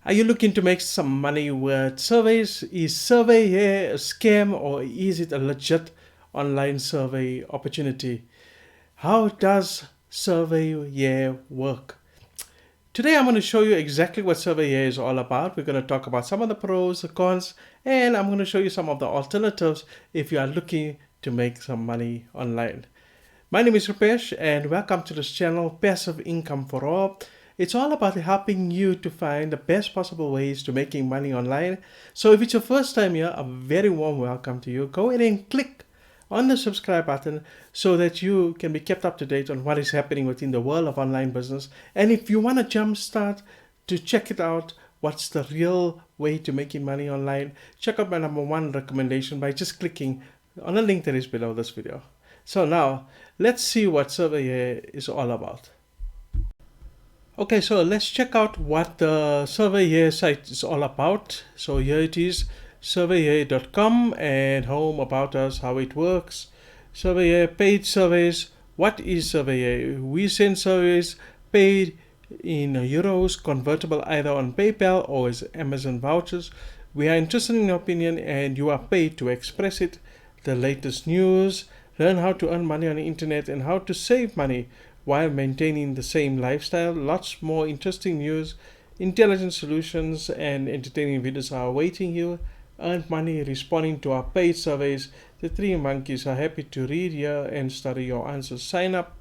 Are you looking to make some money with surveys? Is Surveyeah a scam or is it a legit online survey opportunity? How does Surveyeah work? Today I'm going to show you exactly what Surveyeah is all about. We're going to talk about some of the pros, the cons, and I'm going to show you some of the alternatives if you are looking to make some money online. My name is Rupesh and welcome to this channel, Passive Income for All. It's all about helping you to find the best possible ways to making money online. So if it's your first time here, a very warm welcome to you. Go ahead and click on the subscribe button so that you can be kept up to date on what is happening within the world of online business. And if you want to jumpstart to check it out, what's the real way to making money online, check out my #1 recommendation by just clicking on the link that is below this video. So now let's see what Surveyeah is all about. Okay, so let's check out what the Surveyeah site is all about. So here it is, surveyeah.com, and home, about us, how it works. Surveyeah, paid surveys. What is Surveyeah? We send surveys paid in euros, convertible either on PayPal or as Amazon vouchers. We are interested in your opinion and you are paid to express it. The latest news, learn how to earn money on the internet and how to save money while maintaining the same lifestyle. Lots more interesting news, intelligent solutions, and entertaining videos are awaiting you. Earn money responding to our paid surveys. The three monkeys are happy to read here and study your answers. Sign up,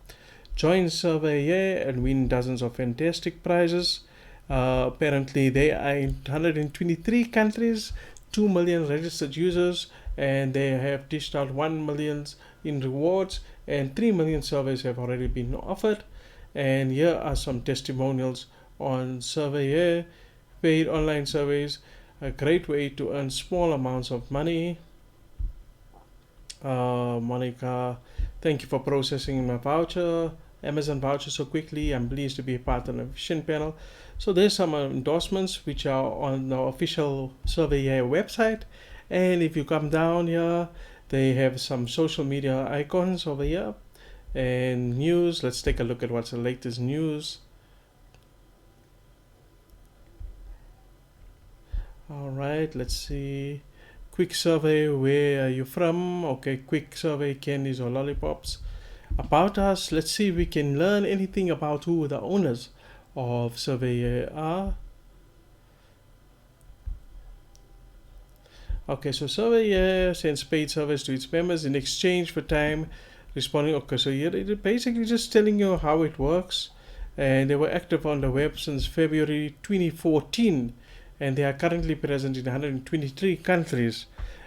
join Surveyeah, and win dozens of fantastic prizes. Apparently, they are in 123 countries, 2 million registered users, and they have dished out 1 million in rewards, and 3 million surveys have already been offered. And here are some testimonials on Surveyeah, paid online surveys, a great way to earn small amounts of money. Monica, thank you for processing my voucher, Amazon voucher so quickly. I'm pleased to be a part of the Vision panel. So there's some endorsements which are on the official Surveyeah website. And if you come down here, they have some social media icons over here and news. Let's take a look at what's the latest news. All right, let's see. Quick survey, where are you from? Okay, quick survey, candies or lollipops. About us, let's see if we can learn anything about who the owners of Surveyeah are. Okay, so Surveyeah sends paid surveys to its members in exchange for time responding. Okay, so here it is basically just telling you how it works. And they were active on the web since February 2014. And they are currently present in 123 countries.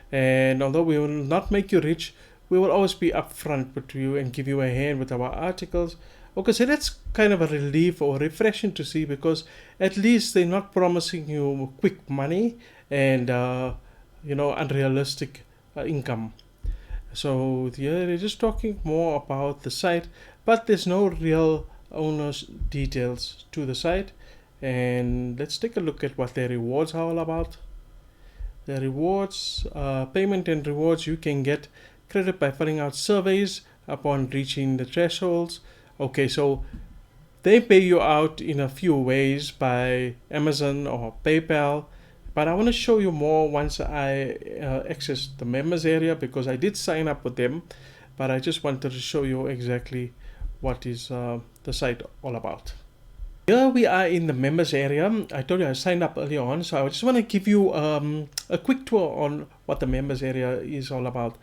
And although we will not make you rich, we will always be upfront with you and give you a hand with our articles. Okay, so that's kind of a relief or refreshing to see, because at least they're not promising you quick money and unrealistic income. So here they're just talking more about the site, but there's no real owner's details to the site. And let's take a look at what their rewards are all about. The rewards, payment and rewards, you can get credit by filling out surveys upon reaching the thresholds. Okay, so they pay you out in a few ways by Amazon or PayPal. But I want to show you more once I access the members area, because I did sign up with them, but I just wanted to show you exactly what is the site all about. Here we are in the members area. I told you I signed up earlier on, so I just want to give you a quick tour on what the members area is all about.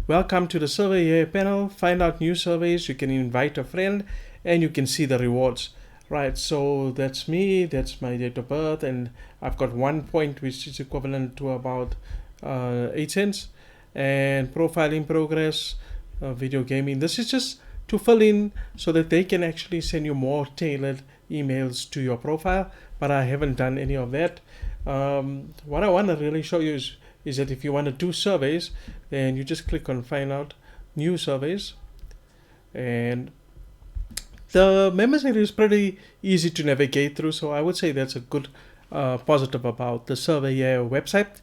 Welcome to the Surveyeah panel. Find out new surveys. You can invite a friend and you can see the rewards. Right, so that's me, that's my date of birth, and I've got 1 point, which is equivalent to about 8 cents. And profile in progress, video gaming. This is just to fill in so that they can actually send you more tailored emails to your profile, but I haven't done any of that. What I want to really show you is that if you want to do surveys, then you just click on find out new surveys, and the members area is pretty easy to navigate through, so I would say that's a good positive about the Surveyeah website.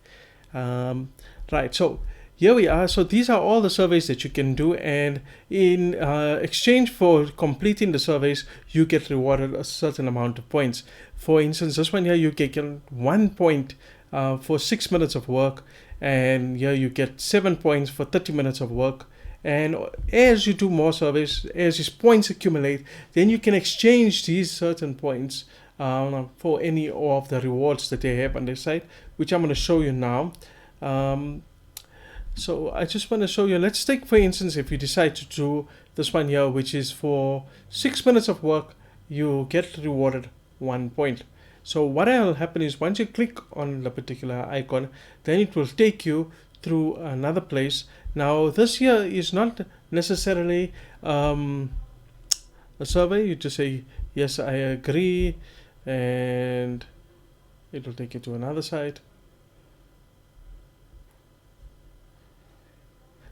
Right, so here we are. So these are all the surveys that you can do, and in exchange for completing the surveys, you get rewarded a certain amount of points. For instance, this one here, you get 1 point for 6 minutes of work, and here you get 7 points for 30 minutes of work. And as you do more surveys, as these points accumulate, then you can exchange these certain points for any of the rewards that they have on their site, which I'm going to show you now. So I just want to show you, let's take for instance, if you decide to do this one here, which is for 6 minutes of work, you get rewarded 1 point. So what will happen is once you click on the particular icon, then it will take you through another place. Now this here is not necessarily a survey. You just say yes, I agree, and it will take you to another site.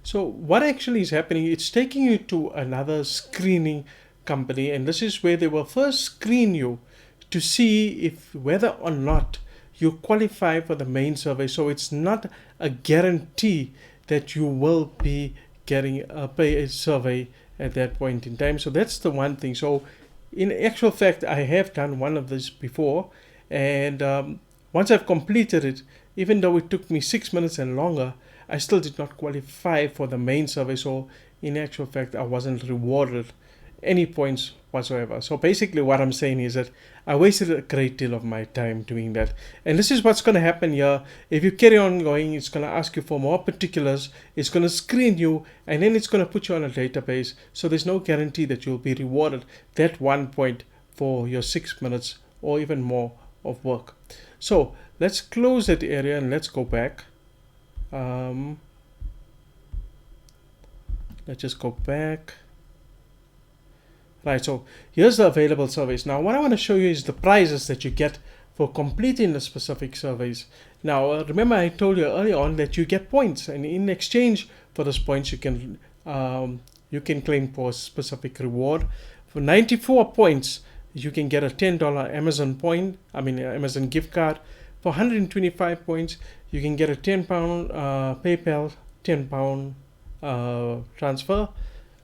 So what actually is happening, it's taking you to another screening company, and this is where they will first screen you to see if whether or not you qualify for the main survey. So it's not a guarantee that you will be getting a pay survey at that point in time. So that's the one thing. So in actual fact, I have done one of these before, and once I've completed it, even though it took me 6 minutes and longer, I still did not qualify for the main survey. So in actual fact, I wasn't rewarded any points whatsoever. So basically what I'm saying is that I wasted a great deal of my time doing that. And this is what's going to happen here. If you carry on going, it's going to ask you for more particulars. It's going to screen you, and then it's going to put you on a database. So there's no guarantee that you'll be rewarded that 1 point for your 6 minutes or even more of work. So let's close that area and let's go back. Let's just go back. Right, so here's the available surveys. Now what I want to show you is the prizes that you get for completing the specific surveys. Now remember I told you earlier on that you get points, and in exchange for those points you can claim for a specific reward. For 94 points you can get a $10 Amazon gift card. For 125 points you can get a £10 PayPal £10 transfer.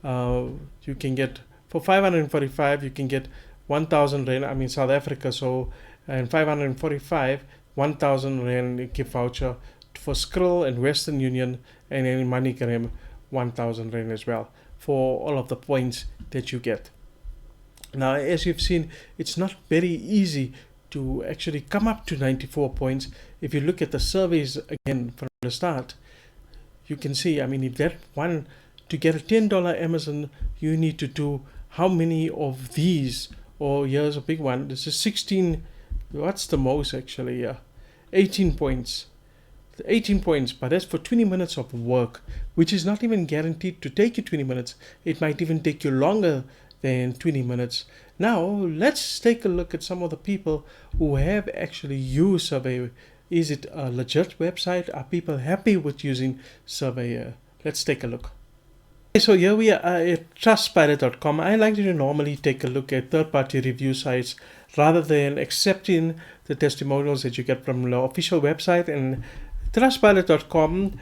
You can get, for 545 you can get 1,000 rand, South Africa, so, and 545 1,000 rand gift voucher for Skrill and Western Union, and then MoneyGram 1,000 rand as well for all of the points that you get. Now as you've seen, it's not very easy to actually come up to 94 points. If you look at the surveys again from the start, you can see, if that one, to get a $10 Amazon, you need to do how many of these? Or here's a big one. This is 16. What's the most actually? 18 points. 18 points, but that's for 20 minutes of work, which is not even guaranteed to take you 20 minutes. It might even take you longer than 20 minutes. Now, let's take a look at some of the people who have actually used Surveyeah. Is it a legit website? Are people happy with using Surveyeah? Let's take a look. So here we are at TrustPilot.com. I like to normally take a look at third-party review sites rather than accepting the testimonials that you get from the official website. And TrustPilot.com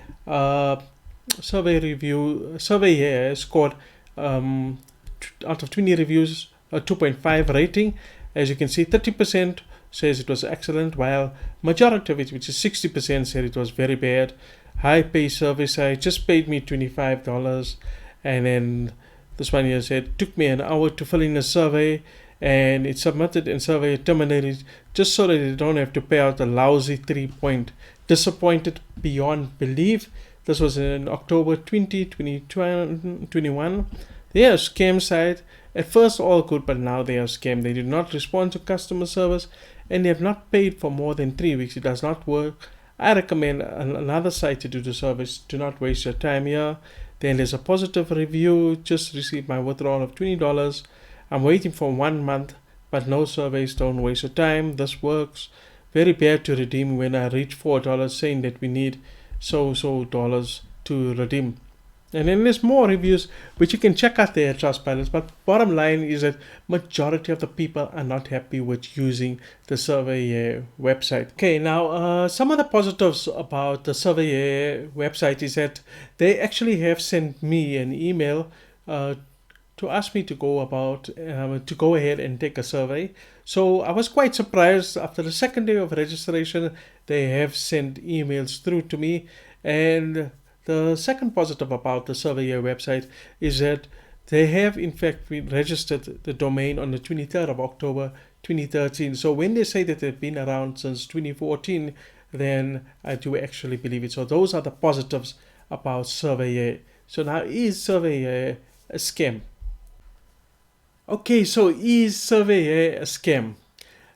Surveyeah scored out of 20 reviews a 2.5 rating. As you can see, 30% says it was excellent, while majority of it, which is 60%, said it was very bad. High pay service site just paid me $25, and then this one here said took me an hour to fill in a survey, and it submitted and survey terminated just so that they don't have to pay out a lousy 3 point. Disappointed beyond belief. This was in October 2021. They are a scam site. At first all good, but now they are scam. They did not respond to customer service, and they have not paid for more than 3 weeks. It does not work. I recommend another site to do the service. Do not waste your time here. Then there's a positive review. Just received my withdrawal of $20. I'm waiting for 1 month, but no surveys. Don't waste your time. This works. Very bad to redeem when I reach $4, saying that we need so dollars to redeem. And then there's more reviews which you can check out there at Trustpilot. But bottom line is that majority of the people are not happy with using the Surveyeah website. Okay, now some of the positives about the Surveyeah website is that they actually have sent me an email to ask me to go ahead and take a survey. So I was quite surprised. After the second day of registration, they have sent emails through to me. And the second positive about the Surveyeah website is that they have in fact registered the domain on the 23rd of October 2013. So when they say that they've been around since 2014, then I do actually believe it. So those are the positives about Surveyeah. So now, is Surveyeah a scam? Okay, so is Surveyeah a scam?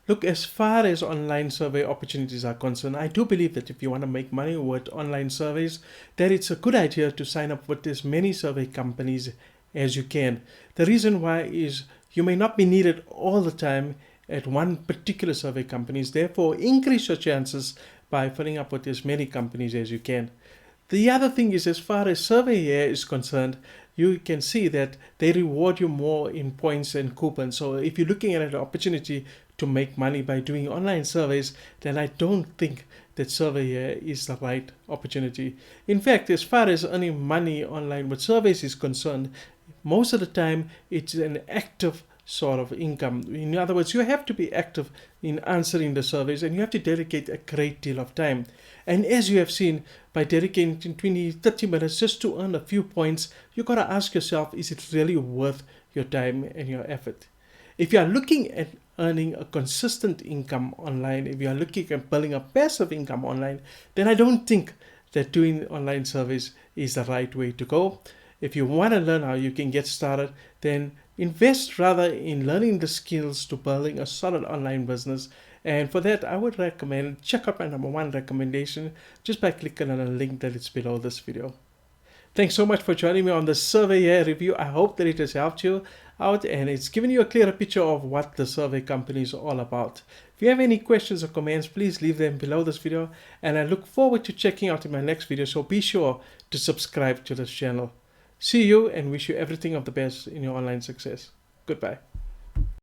Look, as far as online survey opportunities are concerned, I do believe that if you want to make money with online surveys, that it's a good idea to sign up with as many survey companies as you can. The reason why is you may not be needed all the time at one particular survey companies. Therefore, increase your chances by filling up with as many companies as you can. The other thing is, as far as Surveyeah is concerned, you can see that they reward you more in points and coupons. So if you're looking at an opportunity to make money by doing online surveys, then I don't think that Surveyeah is the right opportunity. In fact, as far as earning money online with surveys is concerned, most of the time it's an active sort of income. In other words, you have to be active in answering the surveys and you have to dedicate a great deal of time. And as you have seen, by dedicating 20-30 minutes just to earn a few points, you got to ask yourself, is it really worth your time and your effort? If you are looking at earning a consistent income online, if you are looking at building a passive income online, then I don't think that doing online surveys is the right way to go. If you want to learn how you can get started, then invest rather in learning the skills to building a solid online business. And for that, I would recommend check out my number one recommendation just by clicking on a link that is below this video. Thanks so much for joining me on the Surveyeah review. I hope that it has helped you out and it's given you a clearer picture of what the survey company is all about. If you have any questions or comments, please leave them below this video. And I look forward to checking out in my next video. So be sure to subscribe to this channel. See you and wish you everything of the best in your online success. Goodbye.